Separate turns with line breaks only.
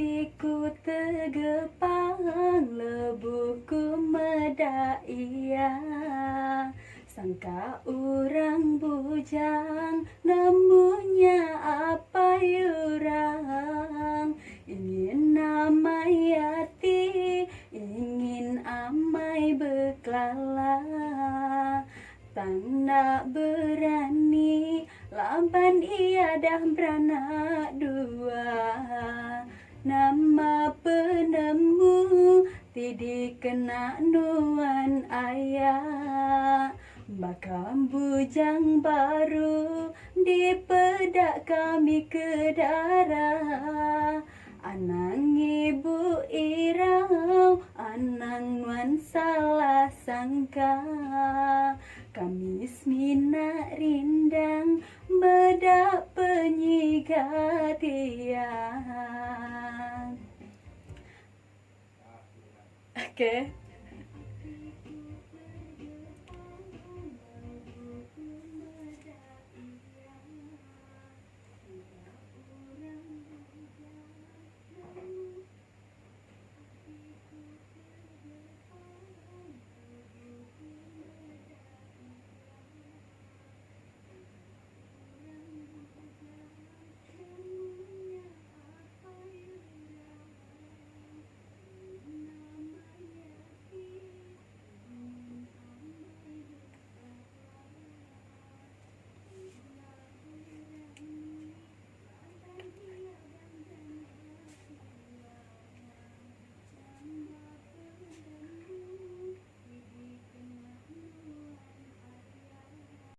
hatiku tergepang, lebuhku medaia. Sangka orang bujang, namunnya apa yurang. Ingin amai hati, ingin amai berkelala. Tang nak berani, laban ia dah beranak dua. Nama penemu, tidak kena nuan ayah. Bakal bujang baru, di pedak kami ke darah. Anang ibu irau, anang nuan salah sangka. Kami semina rindang, bedak penyigatian. Okay.